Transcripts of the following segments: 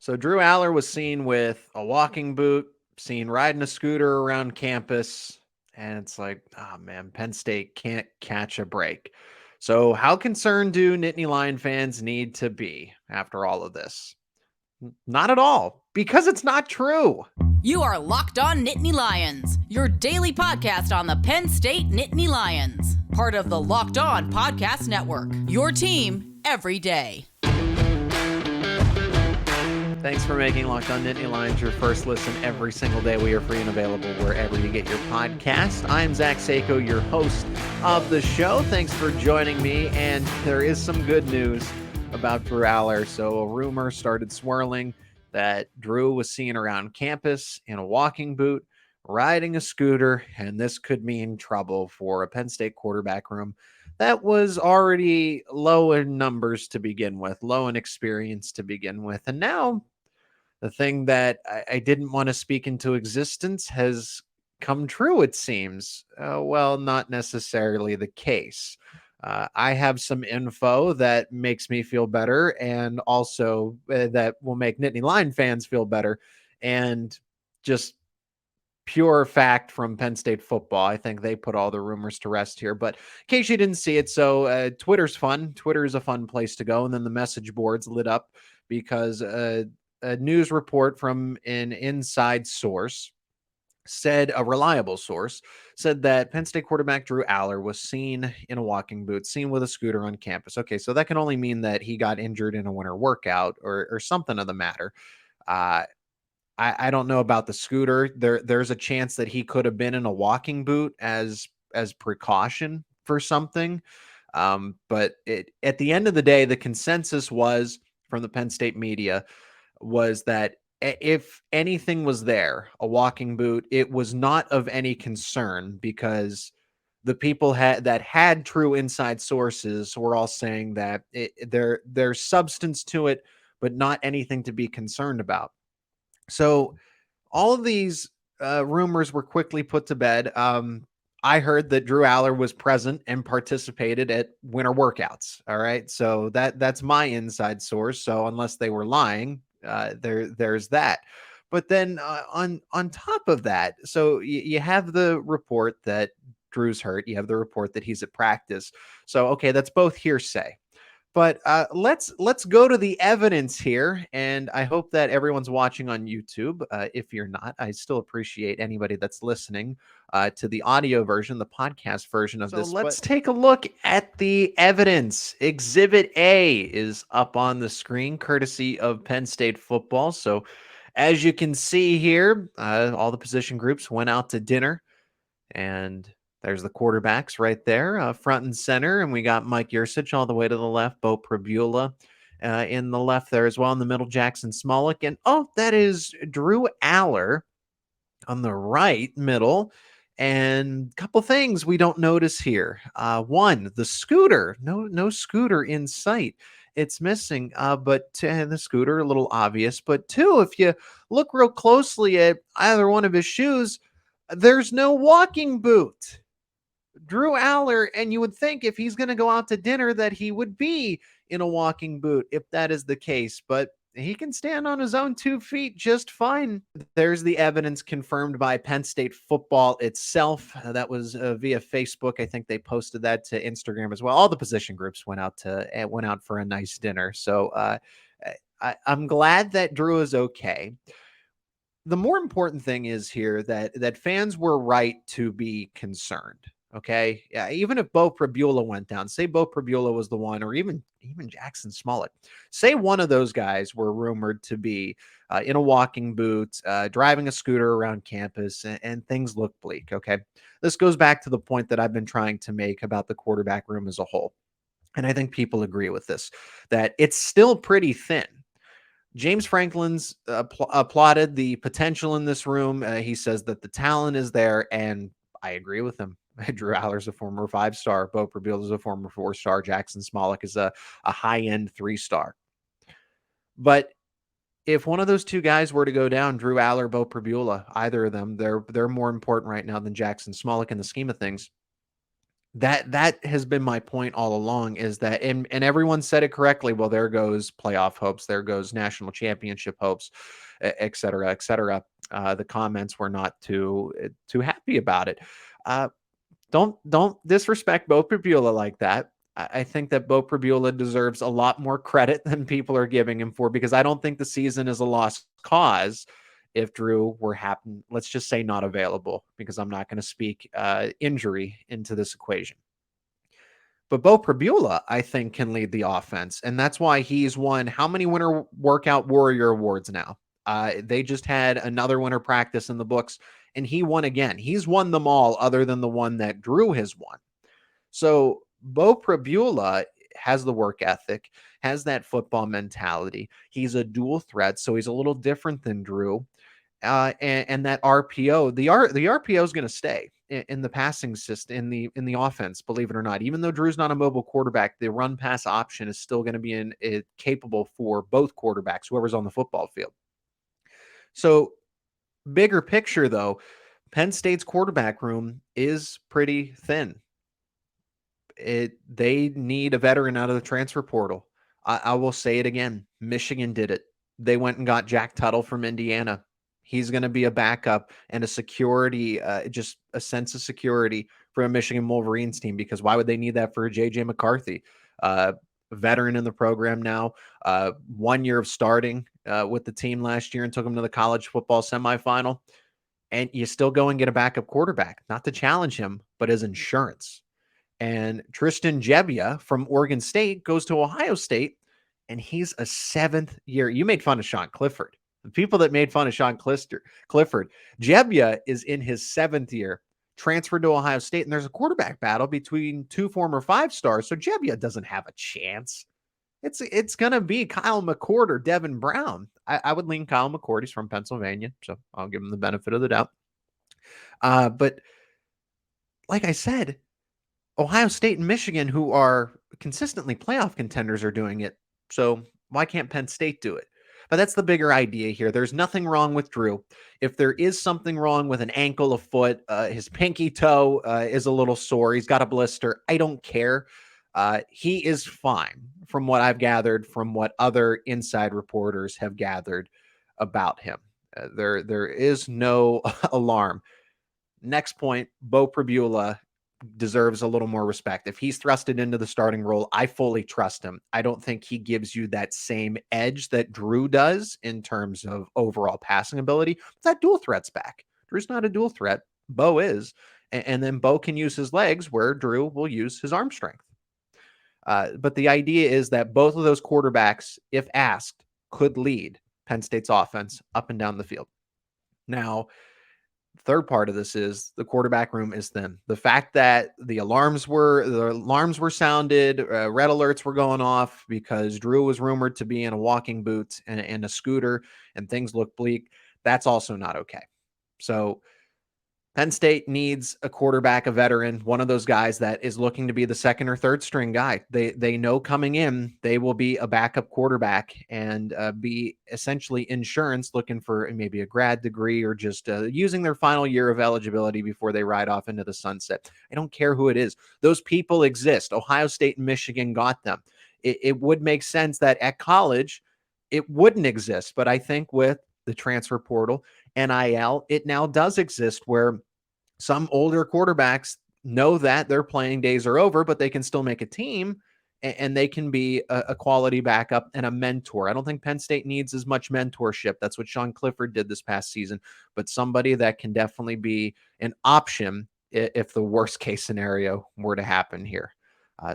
So Drew Allar was seen with a walking boot, seen riding a scooter around campus, and it's like, oh man, Penn State can't catch a break. So how concerned do Nittany Lion fans need to be after all of this? Not at all, because it's not true. You are Locked On Nittany Lions, your daily podcast on the Penn State Nittany Lions, part of the Locked On Podcast Network, your team every day. Thanks for making Locked On Nittany Lions your first listen every single day. We are free and available wherever you get your podcast. I'm Zach Seyko, your host of the show. Thanks for joining me, and there is some good news about Drew Allar. So a rumor started swirling that Drew was seen around campus in a walking boot, riding a scooter, and this could mean trouble for a Penn State quarterback room that was already low in numbers to begin with, low in experience to begin with. And now the thing that I didn't want to speak into existence has come true, it seems. Well, not necessarily the case. I have some info that makes me feel better, and also that will make Nittany Lion fans feel better. And just pure fact from Penn State football. I think they put all the rumors to rest here. But in case you didn't see it, so Twitter's fun. Twitter is a fun place to go. And then the message boards lit up because a news report from an inside source said, a reliable source said that Penn State quarterback Drew Allar was seen in a walking boot, seen with a scooter on campus. Okay, so that can only mean that he got injured in a winter workout or something of the matter. Uh, I don't know about the scooter. There's a chance that he could have been in a walking boot as precaution for something. But at the end of the day, the consensus was from the Penn State media was that if anything was there, a walking boot, it was not of any concern because the people that had true inside sources were all saying that there's substance to it, but not anything to be concerned about. So all of these rumors were quickly put to bed. I heard that Drew Allar was present and participated at winter workouts. All right, so that's my inside source. So unless they were lying, there's that. But then on top of that, so you have the report that Drew's hurt. You have the report that he's at practice. So okay, that's both hearsay. But let's go to the evidence here, and I hope that everyone's watching on YouTube. If you're not, I still appreciate anybody that's listening to the audio version, the podcast version of this. So let's take a look at the evidence. Exhibit A is up on the screen, courtesy of Penn State football. So as you can see here, all the position groups went out to dinner, and there's the quarterbacks right there, front and center. And we got Mike Yursich all the way to the left, Beau Pribula in the left there as well. In the middle, Jackson Smolik. And, oh, that is Drew Allar on the right middle. And a couple things we don't notice here. One, the scooter. No scooter in sight. It's missing, but the scooter, a little obvious. But two, if you look real closely at either one of his shoes, there's no walking boot. Drew Allar, and you would think if he's going to go out to dinner that he would be in a walking boot if that is the case, but he can stand on his own 2 feet just fine. There's the evidence confirmed by Penn State football itself. That was via Facebook. I think they posted that to Instagram as well. All the position groups went out for a nice dinner. So I'm glad that Drew is okay. The more important thing is here that fans were right to be concerned. Okay. Yeah. Even if Beau Pribula went down, say Beau Pribula was the one, or even Jackson Smolik, say one of those guys were rumored to be in a walking boot, driving a scooter around campus, and things look bleak. Okay. This goes back to the point that I've been trying to make about the quarterback room as a whole. And I think people agree with this, that it's still pretty thin. James Franklin's applauded the potential in this room. He says that the talent is there, and I agree with him. Drew Allar's a former 5-star. Beau Pribula is a former 4-star. Jackson Smolik is a high-end 3-star. But if one of those two guys were to go down, Drew Allar, Beau Pribula, either of them, they're more important right now than Jackson Smolik in the scheme of things. That has been my point all along, is that, and everyone said it correctly. Well, there goes playoff hopes. There goes national championship hopes, et cetera, et cetera. The comments were not too happy about it. Uh, don't disrespect Beau Pribula like that. I think that Beau Pribula deserves a lot more credit than people are giving him for, because I don't think the season is a lost cause if Drew were let's just say not available, because I'm not going to speak injury into this equation. But Beau Pribula, I think, can lead the offense, and that's why he's won how many Winter Workout Warrior awards now? They just had another winter practice in the books, and he won again. He's won them all other than the one that Drew has won. So Beau Pribula has the work ethic, has that football mentality. He's a dual threat, so he's a little different than Drew. And that RPO, the RPO is going to stay in the passing system, in the offense. Believe it or not, even though Drew's not a mobile quarterback, the run pass option is still going to be capable for both quarterbacks, whoever's on the football field. So, bigger picture though, Penn State's quarterback room is pretty thin. They need a veteran out of the transfer portal. I will say it again. Michigan did it. They went and got Jack Tuttle from Indiana. He's going to be a backup and a security, just a sense of security for a Michigan Wolverines team, because why would they need that for J.J. McCarthy? Veteran in the program now, 1 year of starting with the team last year and took him to the college football semifinal. And you still go and get a backup quarterback, not to challenge him, but as insurance. And Tristan Gebbia from Oregon State goes to Ohio State, and he's a 7th year. You made fun of Sean Clifford. The people that made fun of Sean Clifford, Gebbia is in his 7th year, transferred to Ohio State, and there's a quarterback battle between two former 5-stars, so Gebbia doesn't have a chance. It's going to be Kyle McCord or Devin Brown. I would lean Kyle McCord. He's from Pennsylvania, so I'll give him the benefit of the doubt. But like I said, Ohio State and Michigan, who are consistently playoff contenders, are doing it. So why can't Penn State do it? But that's the bigger idea here. There's nothing wrong with Drew. If there is something wrong with an ankle, a foot, his pinky toe is a little sore, he's got a blister, I don't care. He is fine, from what I've gathered, from what other inside reporters have gathered about him. There is no alarm. Next point, Beau Pribula deserves a little more respect. If he's thrusted into the starting role, I fully trust him. I don't think he gives you that same edge that Drew does in terms of overall passing ability. That dual threat's back. Drew's not a dual threat. Beau is. And then Beau can use his legs where Drew will use his arm strength. But the idea is that both of those quarterbacks, if asked, could lead Penn State's offense up and down the field. Now, third part of this is the quarterback room is thin. The fact that the alarms were sounded, red alerts were going off because Drew was rumored to be in a walking boot and a scooter, and things look bleak. That's also not okay. So Penn State needs a quarterback, a veteran, one of those guys that is looking to be the second or third string guy. They know coming in, they will be a backup quarterback and be essentially insurance, looking for maybe a grad degree or just using their final year of eligibility before they ride off into the sunset. I don't care who it is. Those people exist. Ohio State and Michigan got them. It would make sense that at college, it wouldn't exist. But I think with the transfer portal, NIL, it now does exist, where some older quarterbacks know that their playing days are over, but they can still make a team and they can be a quality backup and a mentor. I don't think Penn State needs as much mentorship. That's what Sean Clifford did this past season, but somebody that can definitely be an option if the worst case scenario were to happen here.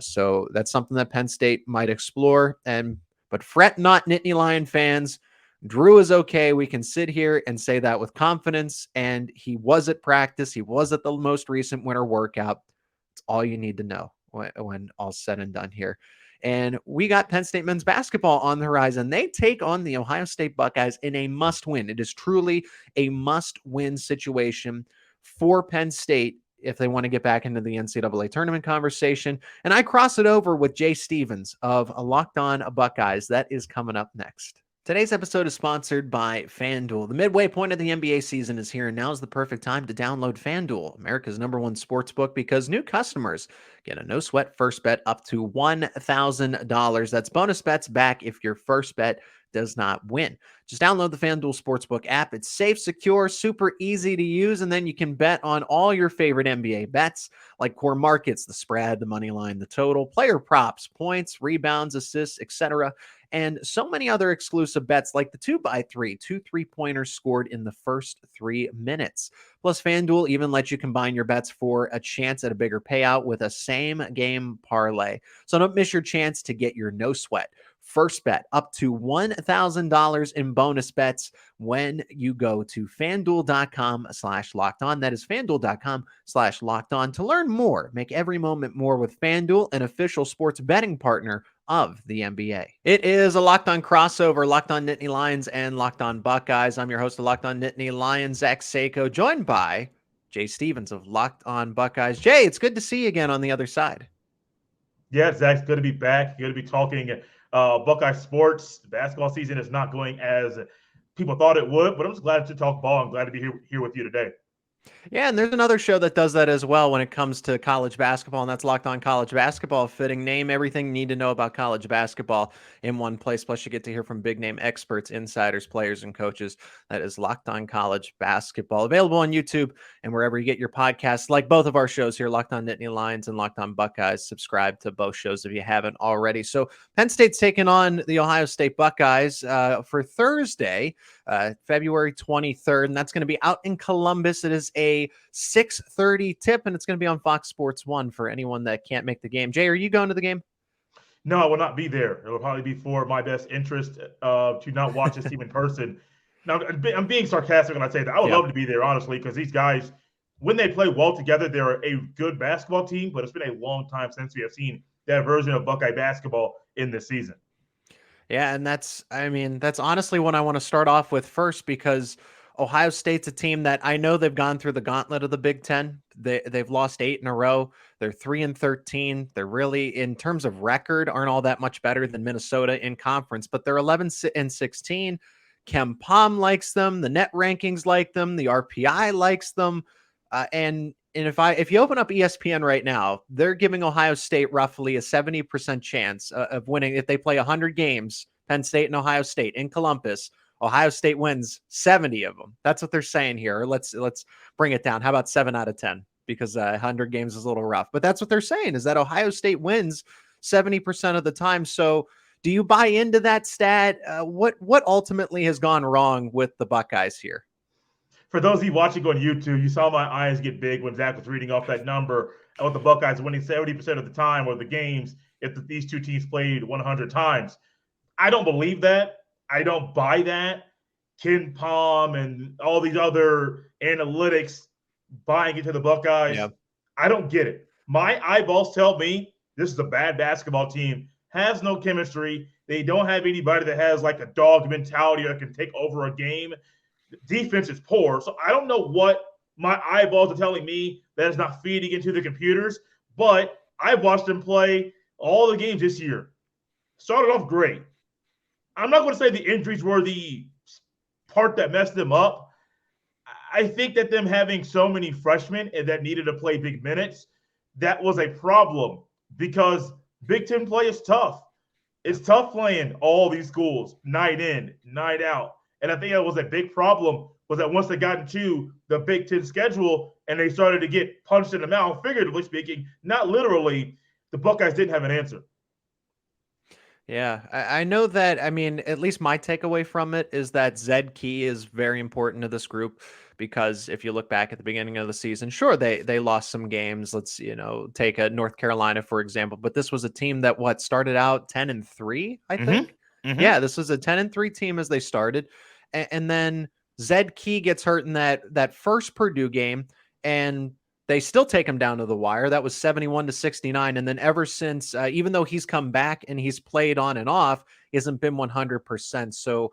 So that's something that Penn State might explore. But fret not, Nittany Lion fans. Drew is okay. We can sit here and say that with confidence. And he was at practice. He was at the most recent winter workout. It's all you need to know when all's said and done here. And we got Penn State men's basketball on the horizon. They take on the Ohio State Buckeyes in a must-win. It is truly a must-win situation for Penn State if they want to get back into the NCAA tournament conversation. And I cross it over with Jay Stevens of Locked On Buckeyes. That is coming up next. Today's episode is sponsored by FanDuel. The midway point of the NBA season is here, and now is the perfect time to download FanDuel, America's #1 sportsbook, because new customers get a no-sweat first bet up to $1,000. That's bonus bets back if your first bet does not win. Just download the FanDuel Sportsbook app. It's safe, secure, super easy to use, and then you can bet on all your favorite NBA bets like core markets, the spread, the money line, the total, player props, points, rebounds, assists, etc., and so many other exclusive bets like the 2x3, two three-pointers scored in the first 3 minutes. Plus, FanDuel even lets you combine your bets for a chance at a bigger payout with a same-game parlay. So don't miss your chance to get your no-sweat first bet up to $1,000 in bonus bets when you go to FanDuel.com/lockedon. That is FanDuel.com/lockedon. To learn more, make every moment more with FanDuel, an official sports betting partner of the NBA. It is a Locked On crossover, Locked On Nittany Lions and Locked On Buckeyes. I'm your host of Locked On Nittany Lions, Zach Seyko, joined by Jay Stevens of Locked On Buckeyes. Jay, it's good to see you again on the other side. Yeah, Zach, it's good to be back. Good to be talking Buckeye sports. The basketball season is not going as people thought it would, but I'm just glad to talk ball. I'm glad to be here with you today. Yeah, and there's another show that does that as well when it comes to college basketball, and that's Locked On College Basketball. Fitting name, everything you need to know about college basketball in one place. Plus, you get to hear from big-name experts, insiders, players, and coaches. That is Locked On College Basketball. Available on YouTube and wherever you get your podcasts, like both of our shows here, Locked On Nittany Lions and Locked On Buckeyes. Subscribe to both shows if you haven't already. So Penn State's taking on the Ohio State Buckeyes for Thursday, February 23rd, and that's going to be out in Columbus. It is a 6:30 tip, and it's going to be on Fox Sports 1 for anyone that can't make the game. Jay, are you going to the game? No, I will not be there. It will probably be for my best interest to not watch this team in person. Now, I'm being sarcastic when I say that. I would love to be there, honestly, because these guys, when they play well together, they're a good basketball team, but it's been a long time since we have seen that version of Buckeye basketball in this season. Yeah, and that's honestly what I want to start off with first, because Ohio State's a team that I know they've gone through the gauntlet of the Big Ten. They've lost 8 in a row. They're 3-13. They're really, in terms of record, aren't all that much better than Minnesota in conference, but they're 11-16. Ken Pom likes them. The net rankings like them. The RPI likes them. And if you open up ESPN right now, they're giving Ohio State roughly a 70% chance of winning. If they play 100 games, Penn State and Ohio State in Columbus, Ohio State wins 70 of them. That's what they're saying here. Let's bring it down. How about 7 out of 10? Because 100 games is a little rough. But that's what they're saying, is that Ohio State wins 70% of the time. So do you buy into that stat? What ultimately has gone wrong with the Buckeyes here? For those of you watching on YouTube, you saw my eyes get big when Zach was reading off that number with the Buckeyes winning 70% of the time or the games if these two teams played 100 times. I don't believe that. I don't buy that. Ken Pom and all these other analytics buying into the Buckeyes. Yep. I don't get it. My eyeballs tell me this is a bad basketball team, has no chemistry. They don't have anybody that has like a dog mentality that can take over a game. Defense is poor. So I don't know what my eyeballs are telling me that is not feeding into the computers, but I've watched them play all the games this year. Started off great. I'm not going to say the injuries were the part that messed them up. I think that them having so many freshmen and that needed to play big minutes, that was a problem because Big Ten play is tough. It's tough playing all these schools night in, night out. And I think that was a big problem, was that once they got into the Big Ten schedule and they started to get punched in the mouth, figuratively speaking, not literally, the Buckeyes didn't have an answer. Yeah, I know that. I mean, at least my takeaway from it is that Zed Key is very important to this group, because if you look back at the beginning of the season, sure, they lost some games. Let's, take a North Carolina, for example, but this was a team that started out 10-3, I think. Mm-hmm. Yeah, this was a 10-3 team as they started. And then Zed Key gets hurt in that first Purdue game, and they still take him down to the wire. That was 71-69. And then ever since, even though he's come back and he's played on and off, he hasn't been 100%. So,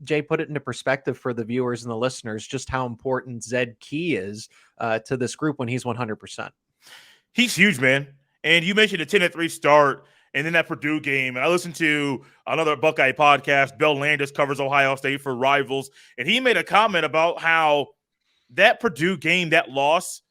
Jay, put it into perspective for the viewers and the listeners, just how important Zed Key is to this group when he's 100%. He's huge, man. And you mentioned a 10-3 start. And then that Purdue game, and I listened to another Buckeye podcast, Bill Landis covers Ohio State for Rivals, and he made a comment about how that Purdue game, that loss,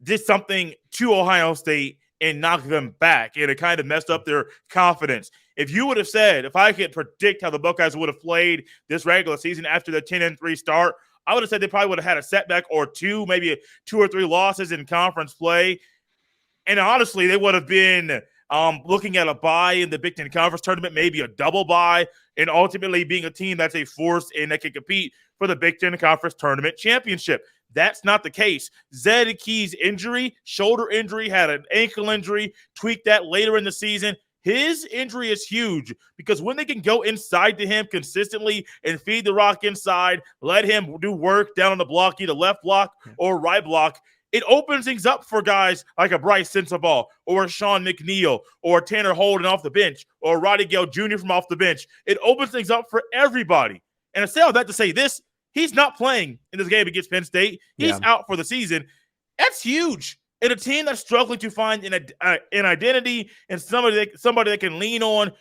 did something to Ohio State and knocked them back, and it kind of messed up their confidence. If you would have said, if I could predict how the Buckeyes would have played this regular season after the 10-3 start, I would have said they probably would have had a setback or two, maybe 2 or 3 losses in conference play. And honestly, they would have been looking at a bye in the Big Ten Conference Tournament, maybe a double bye, and ultimately being a team that's a force and that can compete for the Big Ten Conference Tournament championship. That's not the case. Zed Key's injury, shoulder injury, had an ankle injury, tweaked that later in the season. His injury is huge because when they can go inside to him consistently and feed the rock inside, let him do work down on the block, either left block or right block, it opens things up for guys like a Bryce Sensabaugh or a Sean McNeil or Tanner Holden off the bench or Roddy Gale Jr. from off the bench. It opens things up for everybody. And I say all that to say this, he's not playing in this game against Penn State. He's out for the season. That's huge. And a team that's struggling to find an identity and somebody that can lean on,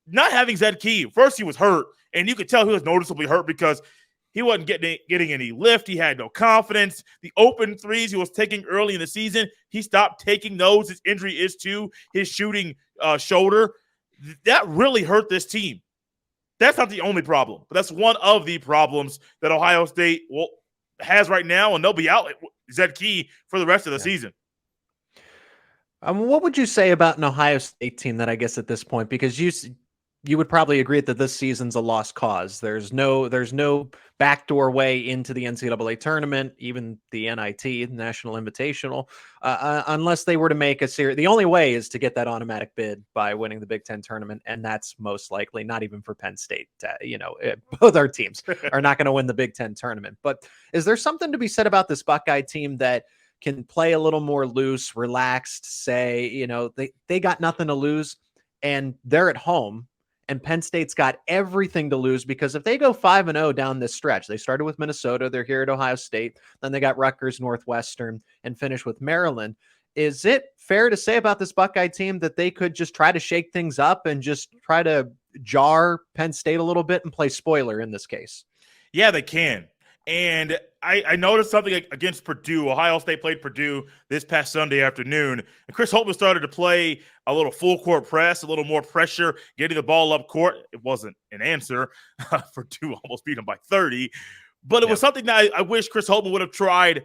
not having Zed Key. First, he was hurt, and you could tell he was noticeably hurt because he wasn't getting any lift. He had no confidence. The open threes he was taking early in the season, he stopped taking those. His injury is to his shooting shoulder. That really hurt this team. That's not the only problem, but that's one of the problems that Ohio State has right now, and they'll be out Zed Key for the rest of the season. What would you say about an Ohio State team that I guess at this point, because you would probably agree that this season's a lost cause. There's no backdoor way into the NCAA tournament, even the NIT, the National Invitational, unless they were to make a series. The only way is to get that automatic bid by winning the Big Ten tournament, and that's most likely not even for Penn State. Both our teams are not going to win the Big Ten tournament. But is there something to be said about this Buckeye team that can play a little more loose, relaxed, say, they got nothing to lose, and they're at home? And Penn State's got everything to lose because if they go 5-0 down this stretch, they started with Minnesota, they're here at Ohio State, then they got Rutgers, Northwestern, and finish with Maryland. Is it fair to say about this Buckeye team that they could just try to shake things up and just try to jar Penn State a little bit and play spoiler in this case? Yeah, they can. And I noticed something against Purdue. Ohio State played Purdue this past Sunday afternoon. And Chris Holtmann started to play a little full court press, a little more pressure, getting the ball up court. It wasn't an answer. Purdue almost beat them by 30. But it was something that I wish Chris Holtmann would have tried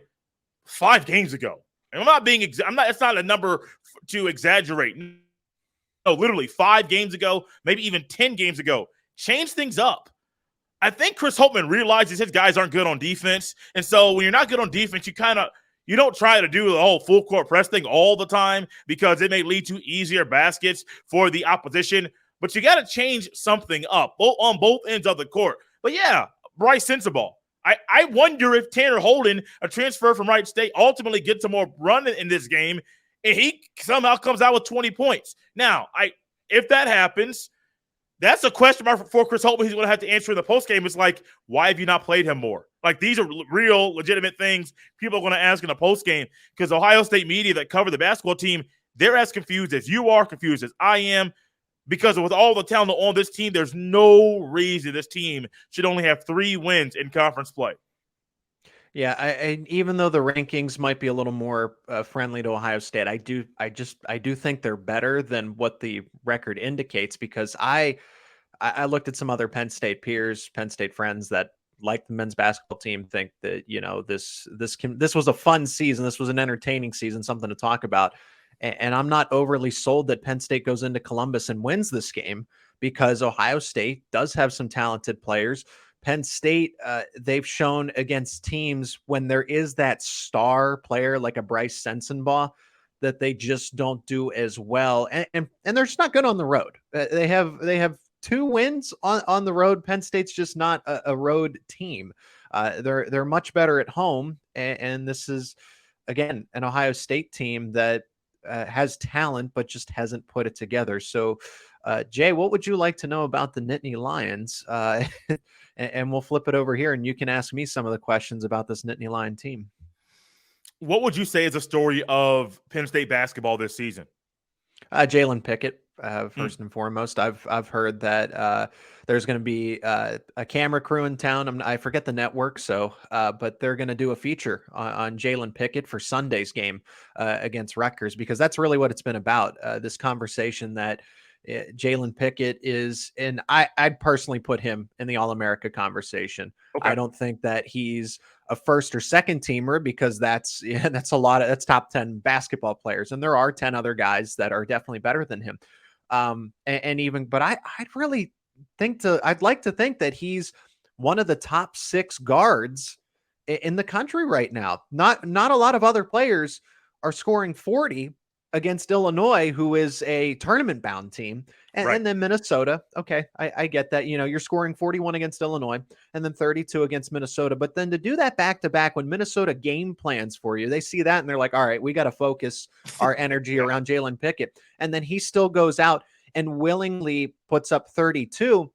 5 games ago. And it's not a number to exaggerate. No, literally 5 games ago, maybe even 10 games ago. Change things up. I think Chris Holtmann realizes his guys aren't good on defense. And so when you're not good on defense, you don't try to do the whole full court press thing all the time because it may lead to easier baskets for the opposition. But you got to change something up on both ends of the court. But yeah, Bryce Sensabaugh. I wonder if Tanner Holden, a transfer from Wright State, ultimately gets some more run in this game and he somehow comes out with 20 points. Now, if that happens, that's a question mark for Chris Holtmann. He's going to have to answer in the postgame. It's like, why have you not played him more? Like, these are real, legitimate things people are going to ask in the postgame because Ohio State media that cover the basketball team, they're as confused as you are, confused as I am, because with all the talent on this team, there's no reason this team should only have 3 wins in conference play. Yeah, and even though the rankings might be a little more friendly to Ohio State, I do think they're better than what the record indicates because I looked at some other Penn State peers, Penn State friends that like the men's basketball team, think that this was a fun season, this was an entertaining season, something to talk about, and I'm not overly sold that Penn State goes into Columbus and wins this game because Ohio State does have some talented players. Penn State, they've shown against teams when there is that star player like a Bryce Sensabaugh that they just don't do as well, and they're just not good on the road. They have 2 wins on the road. Penn State's just not a road team. They're much better at home, and this is again an Ohio State team that has talent but just hasn't put it together. So, Jay, what would you like to know about the Nittany Lions? And we'll flip it over here, and you can ask me some of the questions about this Nittany Lion team. What would you say is a story of Penn State basketball this season? Jalen Pickett. First and foremost, I've heard that there's going to be a camera crew in town. I forget the network, but they're going to do a feature on Jalen Pickett for Sunday's game against Rutgers, because that's really what it's been about. This conversation that Jalen Pickett is, and I'd personally put him in the All-America conversation. Okay. I don't think that he's a first or second teamer, because that's top 10 basketball players. And there are 10 other guys that are definitely better than him. But I'd like to think that he's one of the top 6 guards in the country right now. Not a lot of other players are scoring 40 against Illinois, who is a tournament bound team. And then Minnesota. Okay. I get that. You're scoring 41 against Illinois and then 32 against Minnesota. But then to do that back to back, when Minnesota game plans for you, they see that and they're like, all right, we got to focus our energy around Jalen Pickett. And then he still goes out and willingly puts up 32.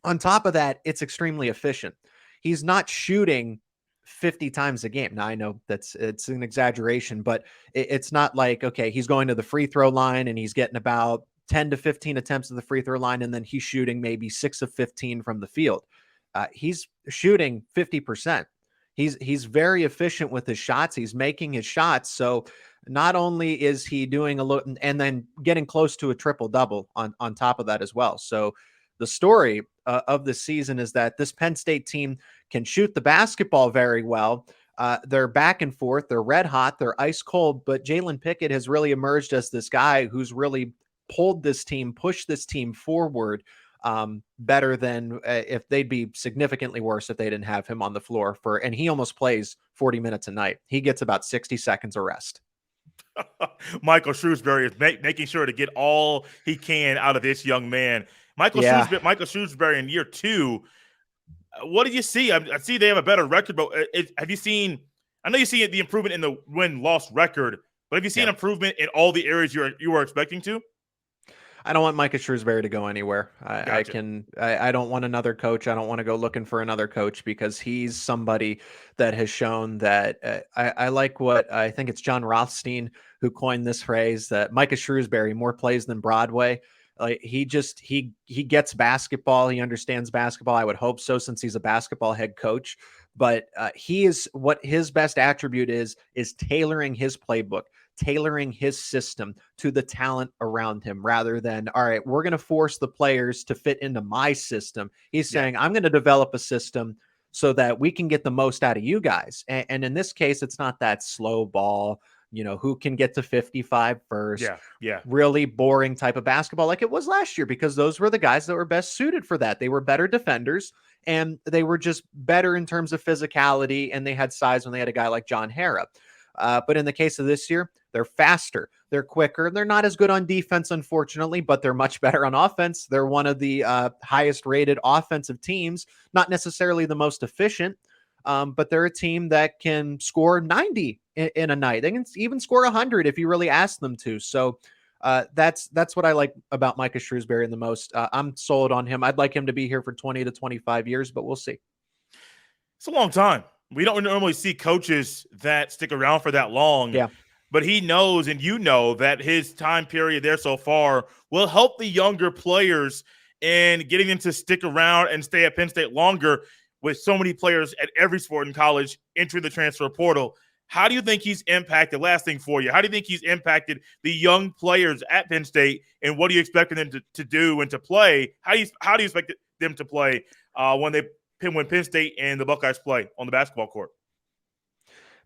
On top of that, it's extremely efficient. He's not shooting 50 times a game. Now, I know it's an exaggeration, but it's not like, okay, he's going to the free throw line and he's getting about 10 to 15 attempts at the free throw line, and then he's shooting maybe 6 of 15 from the field. He's shooting 50%. He's very efficient with his shots. He's making his shots. So not only is he doing a little and then getting close to a triple double on top of that as well. So the story of the season is that this Penn State team can shoot the basketball very well. They're back and forth. They're red hot. They're ice cold. But Jalen Pickett has really emerged as this guy who's really pulled this team, pushed this team forward better than if they'd be significantly worse if they didn't have him on the floor and he almost plays 40 minutes a night. He gets about 60 seconds of rest. Michael Shrewsbury is making sure to get all he can out of this young man. Michael Shrewsbury in year 2. What did you see? I see they have a better record, but have you seen? I know you see the improvement in the win-loss record, but have you seen improvement in all the areas you were expecting to? I don't want Micah Shrewsbury to go anywhere. Gotcha. I don't want another coach. I don't want to go looking for another coach, because he's somebody that has shown that I like what I think it's John Rothstein who coined this phrase, that Micah Shrewsbury, more plays than Broadway. Like he gets basketball. He understands basketball. I would hope so, since he's a basketball head coach. But what his best attribute is tailoring his playbook, tailoring his system to the talent around him, rather than, all right, we're going to force the players to fit into my system. He's saying, I'm going to develop a system so that we can get the most out of you guys. And in this case, it's not that slow ball, who can get to 55 first. Yeah. Really boring type of basketball like it was last year, because those were the guys that were best suited for that. They were better defenders, and they were just better in terms of physicality, and they had size when they had a guy like John Harrah. But in the case of this year, they're faster, they're quicker. They're not as good on defense, unfortunately, but they're much better on offense. They're one of the highest rated offensive teams, not necessarily the most efficient, but they're a team that can score 90 in a night. They can even score 100 if you really ask them to. So that's what I like about Micah Shrewsbury the most. I'm sold on him. I'd like him to be here for 20 to 25 years, but we'll see. It's a long time. We don't normally see coaches that stick around for that long. Yeah. But he knows, and that his time period there so far will help the younger players in getting them to stick around and stay at Penn State longer, with so many players at every sport in college entering the transfer portal. How do you think he's impacted? Last thing for you. How do you think he's impacted the young players at Penn State, and what do you expect them to do and to play? How do you expect them to play when Penn State and the Buckeyes play on the basketball court?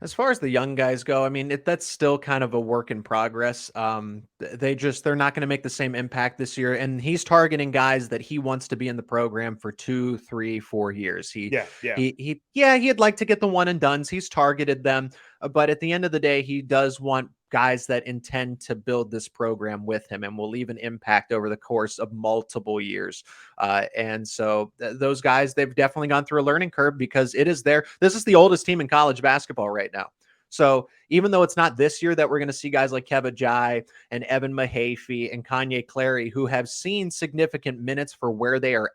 As far as the young guys go, I mean, that's still kind of a work in progress. They're not going to make the same impact this year. And he's targeting guys that he wants to be in the program for 2, 3, 4 years. He'd like to get the one and dones. He's targeted them. But at the end of the day, he does want guys that intend to build this program with him and will leave an impact over the course of multiple years. And so those guys, they've definitely gone through a learning curve, because this is the oldest team in college basketball right now. So even though it's not this year that we're going to see guys like Kevin Jai and Evan Mahaffey and Kanye Clary, who have seen significant minutes for where they are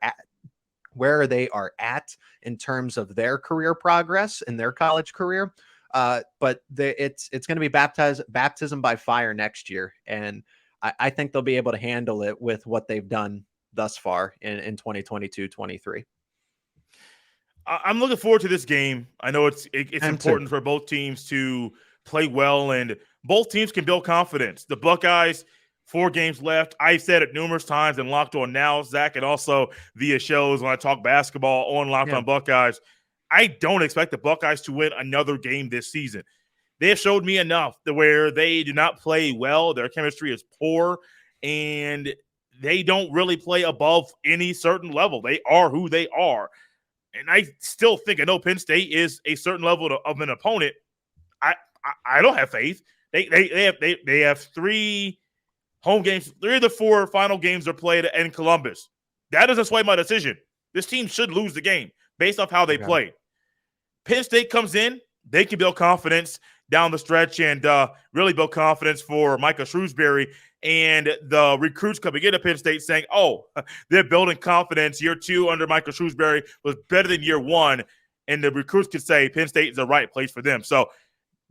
at in terms of their career progress in their college career. But it's going to be baptism by fire next year. And I think they'll be able to handle it with what they've done thus far in 2022-23. I'm looking forward to this game. I know it's important for both teams to play well, and both teams can build confidence. The Buckeyes, 4 games left. I've said it numerous times and Locked On Now, Zach, and also via shows when I talk basketball on Locked On Buckeyes. I don't expect the Buckeyes to win another game this season. They have showed me enough to where they do not play well. Their chemistry is poor, and they don't really play above any certain level. They are who they are. And I still think, I know Penn State is a certain level of an opponent. I don't have faith. They have 3 home games. 3 of the 4 final games are played in Columbus. That doesn't sway my decision. This team should lose the game based off how they play. Penn State comes in, they can build confidence down the stretch and really build confidence for Micah Shrewsbury and the recruits coming into Penn State saying, oh, they're building confidence. Year 2 under Micah Shrewsbury was better than year 1. And the recruits could say Penn State is the right place for them. So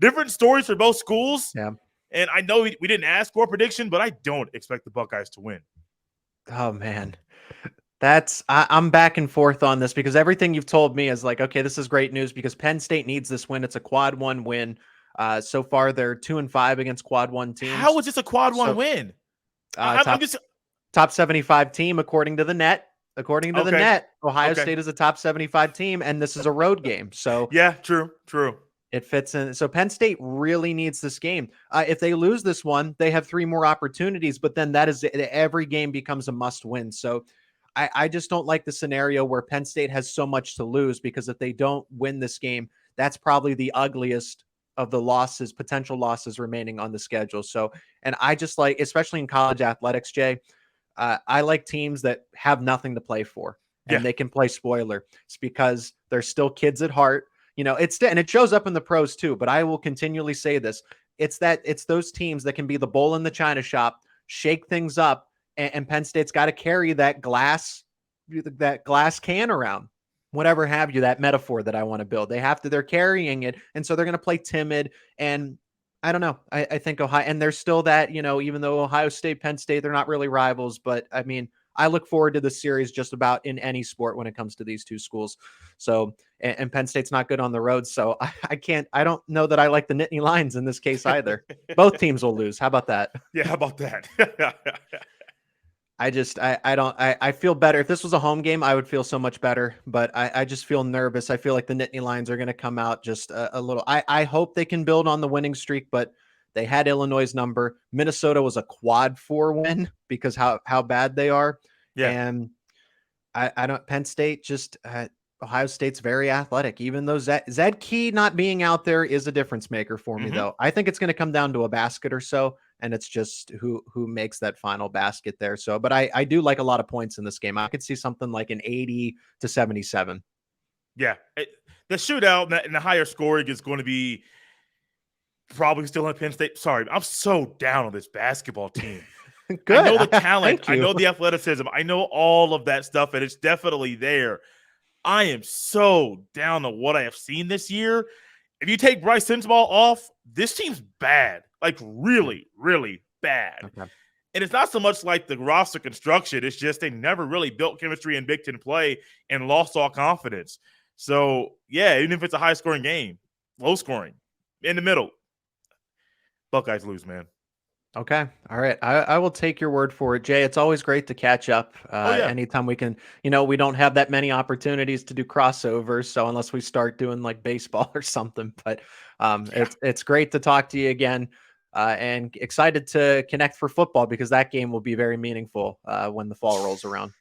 different stories for both schools. Yeah. And I know we didn't ask for a prediction, but I don't expect the Buckeyes to win. Oh, man. I'm back and forth on this because everything you've told me is like, okay, this is great news because Penn State needs this win. It's a quad 1 win. So far, they're 2-5 against quad 1 teams. How is this a quad 1 win? Top 75 team according to the net. According to the net, Ohio State is a top 75 team, and this is a road game. So yeah, true. It fits in. So Penn State really needs this game. If they lose this one, they have 3 more opportunities, but then that is every game becomes a must win. So I just don't like the scenario where Penn State has so much to lose because if they don't win this game, that's probably the ugliest of the potential losses remaining on the schedule. So, and I just like, especially in college athletics, Jay, I like teams that have nothing to play for and they can play spoiler. It's because they're still kids at heart. You know, and it shows up in the pros too, but I will continually say this. It's those teams that can be the bull in the china shop, shake things up, and Penn State's got to carry that glass can around, whatever have you, that metaphor that I want to build. They're carrying it. And so they're going to play timid. And I don't know. I think Ohio, and there's still that, you know, even though Ohio State, Penn State, they're not really rivals, but I mean, I look forward to the series just about in any sport when it comes to these 2 schools. So, and Penn State's not good on the road. So I don't know that I like the Nittany Lions in this case either. Both teams will lose. How about that? Yeah. How about that? I feel better. If this was a home game, I would feel so much better, but I just feel nervous. I feel like the Nittany Lions are going to come out just a little. I hope they can build on the winning streak, but they had Illinois' number. Minnesota was a quad 4 win because how bad they are. Yeah. And I don't, Penn State just, Ohio State's very athletic, even though Zed Key not being out there is a difference maker for me though. I think it's going to come down to a basket or so. And it's just who makes that final basket there. So, but I do like a lot of points in this game. I could see something like an 80-77. Yeah. The shootout and the higher scoring is going to be probably still in Penn State. Sorry, I'm so down on this basketball team. Good. I know the talent. I know the athleticism. I know all of that stuff, and it's definitely there. I am so down on what I have seen this year. If you take Bryce Sensabaugh off, this team's bad. Like really, really bad. Okay. And it's not so much like the roster construction. It's just they never really built chemistry in Big Ten play and lost all confidence. So, yeah, even if it's a high-scoring game, low-scoring, in the middle, Buckeyes lose, man. Okay. All right. I will take your word for it, Jay. It's always great to catch up. Anytime we can, we don't have that many opportunities to do crossovers. So unless we start doing like baseball or something, but it's great to talk to you again and excited to connect for football because that game will be very meaningful when the fall rolls around.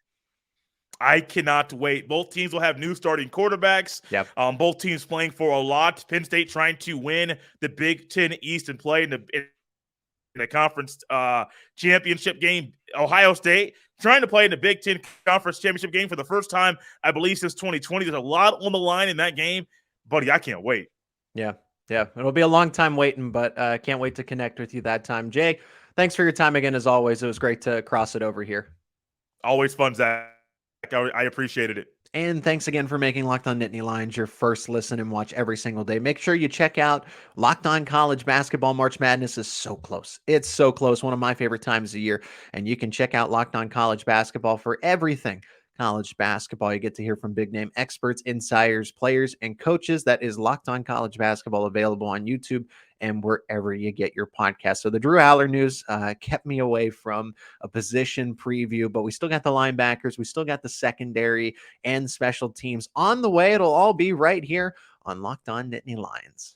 I cannot wait. Both teams will have new starting quarterbacks. Yep. Both teams playing for a lot. Penn State trying to win the Big Ten East and play in the conference championship game. Ohio State trying to play in the Big Ten conference championship game for the first time, I believe, since 2020. There's a lot on the line in that game. Buddy, I can't wait. Yeah. It'll be a long time waiting, but can't wait to connect with you that time. Jay, thanks for your time again, as always. It was great to cross it over here. Always fun, Zach. I appreciated it. And thanks again for making Locked On Nittany Lions your first listen and watch every single day. Make sure you check out Locked On College Basketball. March Madness is so close. It's so close. One of my favorite times of the year. And you can check out Locked On College Basketball for everything college basketball. You get to hear from big name experts, insiders, players, and coaches. That is Locked On College Basketball, available on YouTube and wherever you get your podcast. So the Drew Allar news kept me away from a position preview, but we still got the linebackers. We still got the secondary and special teams on the way. It'll all be right here on Locked On Nittany Lions.